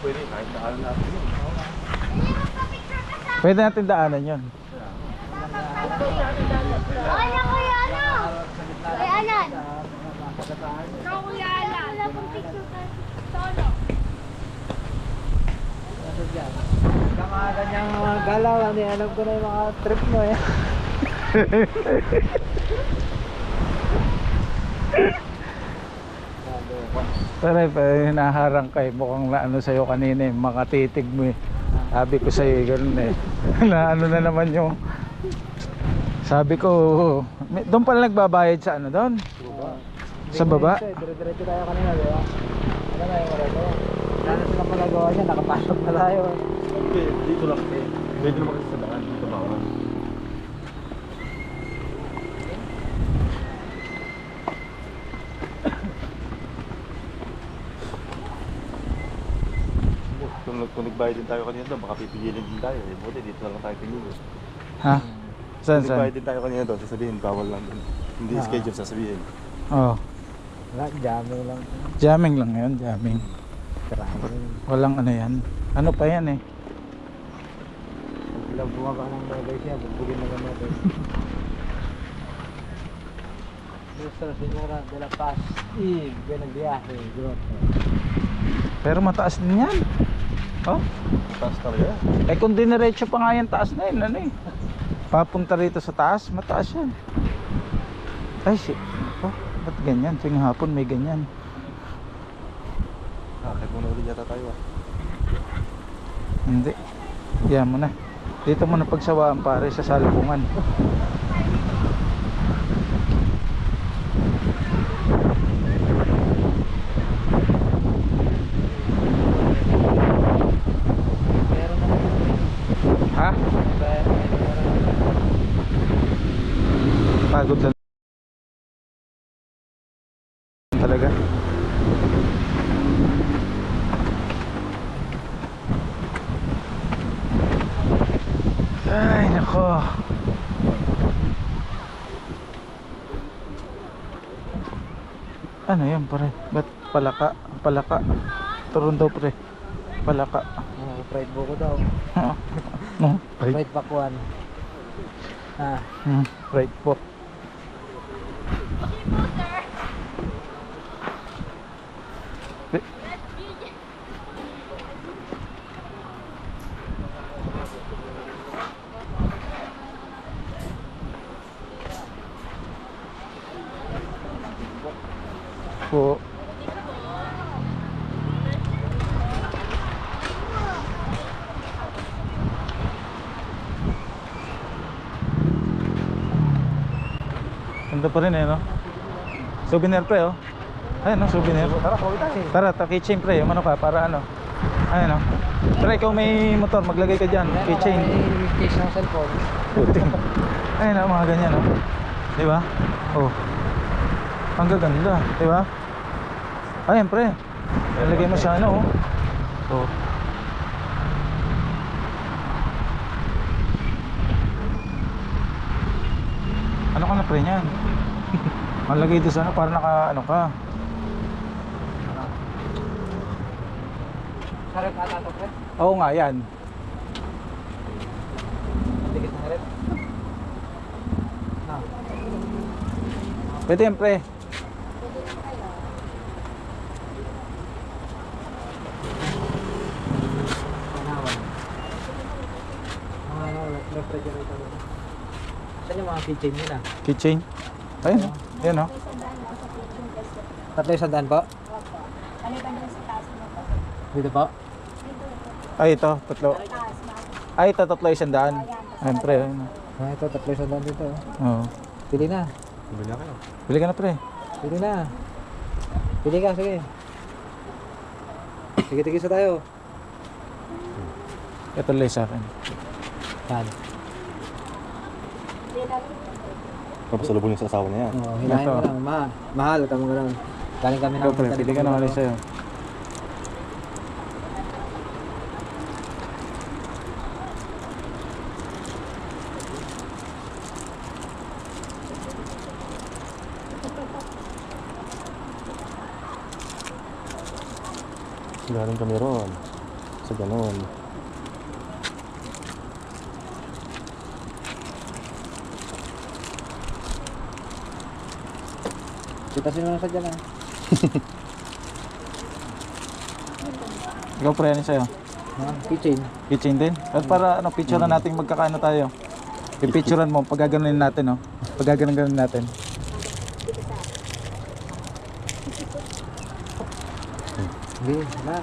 pwede, kahit daanan natin yun. Pwede natin daanan yun. Ano kuya ano? Kuya Alan. Kuya Alan. Wala pong picture ka. Solo. Sa mga ganyang mga galaw, alam ko na yung mga trip mo eh. Pero hinaharang kay mukhang na ano sa'yo kanina eh, makatitig mo eh. Sabi ko sa'yo ganun eh. Na ano na naman yung sabi ko, doon pala nagbabayad sa ano doon? Sa baba? Dire-diretso tayo kanina, di ba? Ano na yung marito? Lalo sila palagawa niya, nakapasok na tayo. Okay, dito lang eh. Pwede naman kasi sa daan, dito bawal. Kung nagbayad din tayo kanina doon, baka pipigilin din tayo. Eh, buti dito na lang tayo pigilin. Ha? Saan Kung nagbayad din tayo kanina doon, sasabihin, bawal lang doon. Hindi schedule, sasabihin. Oh, Wala, jamming lang. jamming lang yun, jamming. Tramming. Walang ano yan. Ano pa yan eh? Pag sila bumaba ng bagay siya, bubugin na naman natin. Nuestra Señora de la Paz y Buenos Viajes. Pero mataas din yan. Oh, Taas talaga. eh kung diniretso pa nga yan, taas na yun, ano eh. Papunta rito sa taas, mataas yan. Ay, oh, ba't ganyan? Tuwing hapon may ganyan. Kahit muna ulit yata tayo ah. Hindi. Diyan mo na. Dito mo na pagsawaan pare sa salubungan. Meron na Ha? Pagod lang talaga. Ay nako. Ano yan pare? Ba't palaka? Palaka. Turun daw pre. Palaka. fried buko daw. No, right. Fried pakwan. Right po. Po. Ganda pa rin eh, no? Souvenir pre, oh. Ayun, no? Souvenir. Tara, kawin tayo. Tara, keychain pre. Yung ano ka, para ano? Ayun, no? Pre, ikaw may motor, maglagay ka dyan. Keychain. May case ng cellphone. Puting. Ayun, no? Mga ganyan, no? Diba? Oh. Ang gaganda, diba? Ayun, pre. Nalagay mo siya, ano, oh. Oh. Ano ka na pre niyan? Malagay doon sa ano, para naka ano ka. Sarap ata to, pre. Oo nga yan. Dikit na rin. Pwede yan pre. Refrigerator. Saan yung mga keychain nila? Keychain. Ayun oh. Yan oh. Tatlo yung sandaan po? Dito po? Ay ito, tatlo. Ay ito, tatlo 100. Ayun pre. Ayun. Ito, tatlo yung sandaan dito. Oo. Pili na. Bili na kayo. Bili ka na pre. Pili na. Pili ka, sige. Sige-tigisa tayo. Ito lang sa akin. Saan? Papasalubong yung sa asawa niya yan. Oo, hinahin Ito. mo lang. Mahal, tama mo lang. Galing kami Ito pre, pili ka na ulit sa'yo. Galing kami ron. sa ganon. Sitasin mo na sa dyan ah. Ikaw pre, ano sa'yo? Kitchen. Kitchen din? At para ano, picture na natin magkakaano tayo. I-picturean mo, pagaganunin natin, no? Pagaganunin natin. Hindi, wala.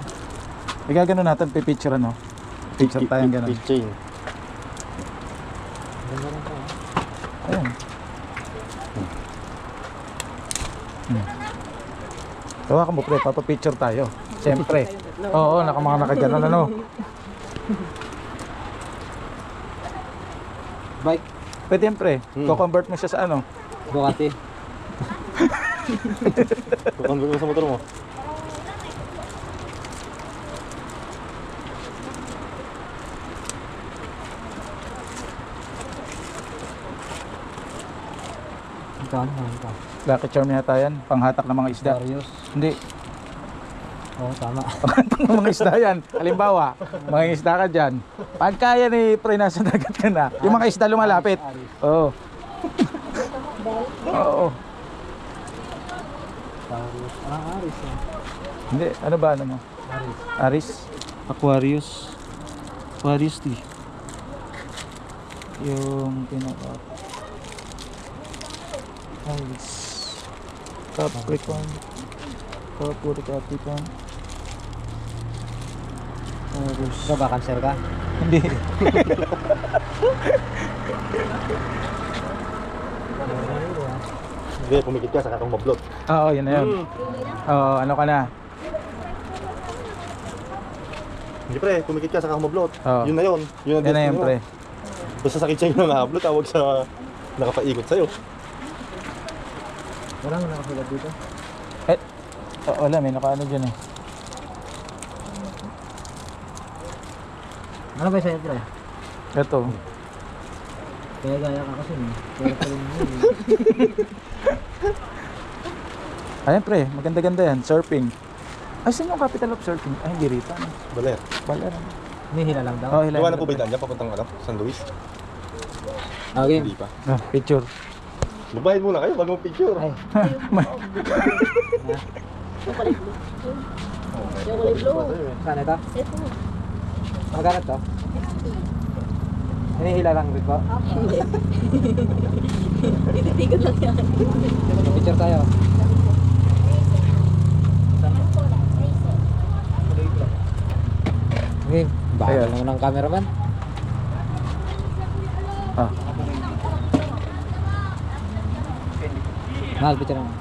Igaganon natin, pipicturean, no? Picture tayong ganun. Keychain. Ganda lang po. Ayun. Hawakan mo pre, papapicture tayo. Siyempre. Oo, mga nakaganon, ano? Bike. Pwede yan pre, ko-convert mo siya sa ano? Ducati. Convert mo sa motor mo. Ito. Lucky charm yata yan, panghatak ng mga isda. Darius. Hindi, Oo, tama. panghatak ng mga isda yan. Halimbawa, mga isda ka dyan. Pagka yan pre, nasa dagat ka na, yung mga isda lumalapit. Oo. Oo. Darius. Aris ah. Hindi, ano ba ano mo? Aris? Aquarius. Aquarius di. Yung pinaka Aris. Capricorn. Capricorn. Aris. Ikaw ba, cancer ka? Hindi. Hindi, pumikit ka, saka kang mablot. Oo, yun na yun. Oo, ano ka na? Hindi pre, pumikit ka, saka kang mablot. Oo. Yun na yun. Yun Yan na yun, pre. Basta sa keychain mo nakablot, tawag sa nakapaikot sa'yo. Walang nakasulat dito. Wala, may nakaano dyan eh. Ano ba sa'yo, pre? Ito. Kaya gaya ka kasi, no? Kaya pa rin yun. Ayan pre, maganda-ganda yan. Surfing. Ay, saan yung capital of surfing? Ay, hindi rito. Ano? Baler. Baler. Hinihila lang daw. Oh, hilang. Iwanan po ba dyan? Papuntang ano? San Luis? Okay. Hindi pa. Ah, picture. Lubahin muna kayo, bago picture. Ay. Saan ito? Magkano to? Hinihila lang rin po? Tititigod lang yan. Picture tayo. Okay, bahala naman ang cameraman. Ah. Mahal, picture naman.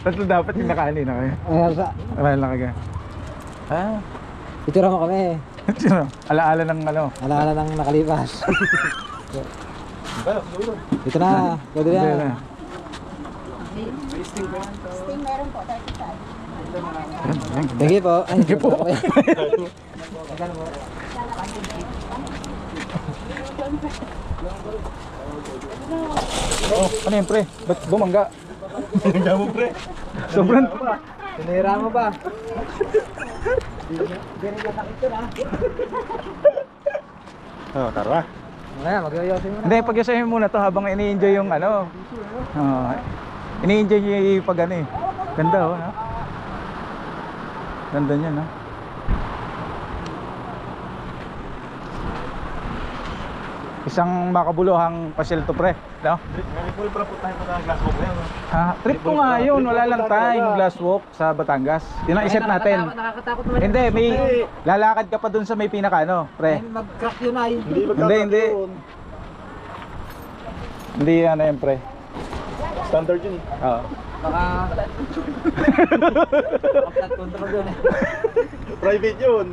Tatlo dapat yung nakaani na kayo. Mahal na kayo. Ah. Picture mo kami. Sino? Alaala ng ano. Alaala ng nakalipas. Bayo, siguro. Ito na, pwede Hindi na. na. Sting meron po, 35. Thank you po. Ay, Thank you po. Oh, ano yun pre? Ba't bumangga? Hindi mo pre. Sobrang... Sinira mo ba? Oh, tara. Mamaya, mag-yoyosin mo na. Hindi, pag-usahin muna to habang ini-enjoy yung ano. Ini-enjoy yung pag ano eh. Ganda oh, no? Ganda niya, no? Isang makabuluhang pasyal to pre, no? May full para po tayo pa ng glass book na yan. Ha, trip ko nga yun, wala lang tayong glass walk sa Batangas. Yun ang isip natin. Nakakatakot naman. Hindi, may lalakad ka pa dun sa may pinaka ano, pre. Mag-crack yun ay. Hindi. Hindi ano yun, pre. Standard yun eh. Oo. Baka... Flat control yun eh. Private yun.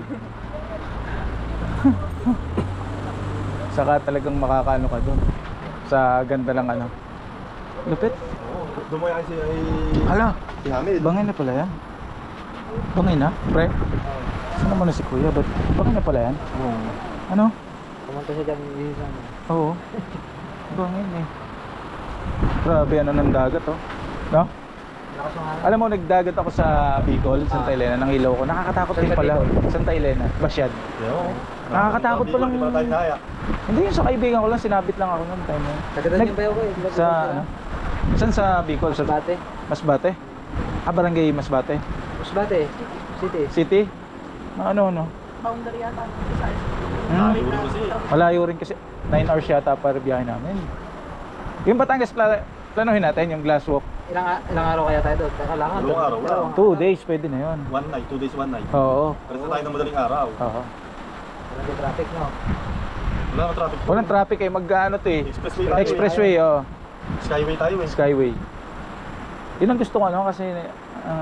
Saka talagang makakaano ka dun. Sa ganda lang ano. Lupit. Oo, dumaya kasi ay... Hala, Si Hamid. bangin na pala yan. Bangin na, pre. Saan naman na si kuya? Ba't bangin na pala yan? Oo. Ano? Pumunta siya dyan minsan. Oo. Bangin eh. Grabe ano ng dagat oh. No? Lakas ng hangin. Alam mo, nagdagat ako sa Bicol, Santa Elena, ng ilaw ko. Nakakatakot din Saan sa pala. Bicol? Santa Elena, Basyad. Yo. Nakakatakot pa lang. Di ba tayo kaya? Hindi yung sa kaibigan ko lang, sinabit lang ako noon time na yun. Kagatan yung bayo ko eh. Sa ano? Saan sa Bicol? Sa Masbate. Masbate? Ah, barangay Masbate. Masbate. City. City? Ano? Boundary yata. Hmm? Uri ko siya. Malayo rin kasi 9 hours yata para biyahe namin. Yung Batangas, planuhin natin yung glass walk. Ilang araw kaya tayo doon? Kailangan. Dalawang araw lang. 2 days, pwede na yun. 1 night, 2 days, 1 night. Oo. Pero sa tayo ng madaling araw. Oo. Walang yung traffic, no? Wala nang traffic. Walang traffic eh, mag-ano to eh. Expressway tayo. Expressway, oh. Skyway tayo eh. Skyway. Yun ang gusto ko ano kasi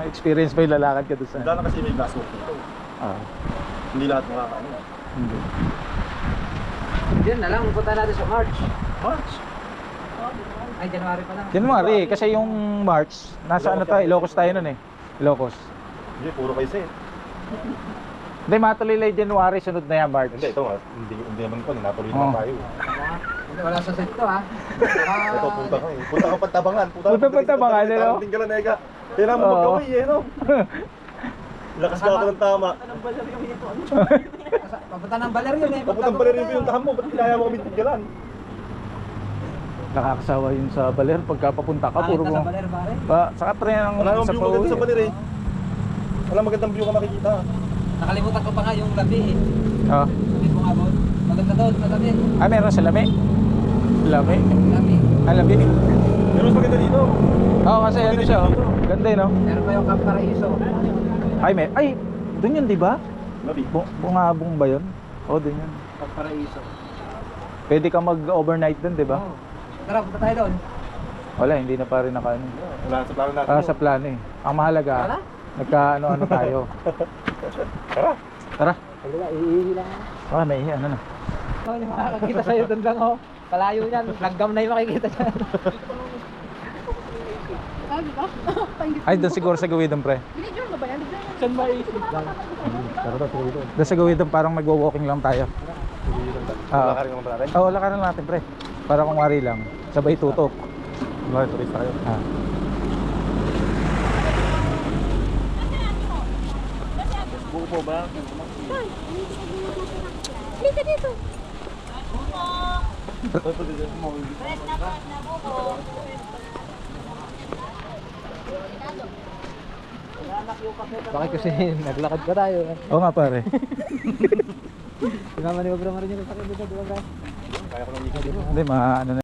experience ba yung lalakad ka doon sa... Wala na kasi may glass walk dito. Ah, Hindi lahat makakaano. hindi. Yan na lang, punta natin sa March. March. Ay, January pa lang. January, kasi yung March, nasa ano tayo, Ilocos tayo nun eh. Ilocos. Hindi, puro kayo set. Hindi, matuloy lang yung January, sunod na yan March. Hindi, ito nga. Hindi naman ko. Natuloy Oo. naman tayo. Hindi, wala sa set to, ha? Ito, punta ka eh. Punta ka Pantabangan. Punta Pantabangan, eh, no? Tinggalan na eka. Kailangan mo Oo. magkaway eh, no? Lakas ka ako ng tama. Papunta ng Baler yun eh. Papuntang pala rin yung tahan mo. Ba't kinaya mo kami tinggalan? Nakakasawa yun sa Baler, pagka papunta ka, Puro puro sa mo. Baler, pare. Saka pre ang Wala namang sa view maganda sa pauwi. Baler eh. Wala magandang view ka makikita. Nakalimutan ko pa nga yung labi eh. Ah, Sabi mo nga, Bon. Maganda doon, sa labi. meron sa Lami. Lami. Labi. Ah, Lami. Pero mas maganda dito. Oo, kasi ano siya, oh. Ganda eh, no? Meron pa yung Camp Paraiso. Ay, dun yun, di ba? Labi. Bungabong ba yun? Oo, dun yun. Camp Paraiso. Pwede ka mag-overnight dun, di ba? Oo. Tara, punta tayo doon. Wala, hindi na pa rin nakaano. Wala sa plano natin. Sa plano eh. Ang mahalaga, Wala? nagka-ano-ano tayo. Tara. Tara. Wala, iihi lang. May ano na. Oh, yung makakakita sa'yo doon lang, oh. Kalayo yan. Langgam na yung makikita dyan. Ah, di ba? Ay, doon siguro sa gawin pre. Binidyo mo ba yan? Saan ba iisip? Doon sa gawin parang magwo-walking lang tayo. Wala ka rin naman natin. Oo, lakaran natin pre. Para kung wari lang. Sabay tutok. Wala, turista kayo. Ah. Buko po ba? Dito, dito. Bakit kasi naglakad ka tayo? Oo nga pare. Sinama ni Obra Marin yung sakit dito, di ba, Bra? Kaya ko nang ikot. Hindi, ano na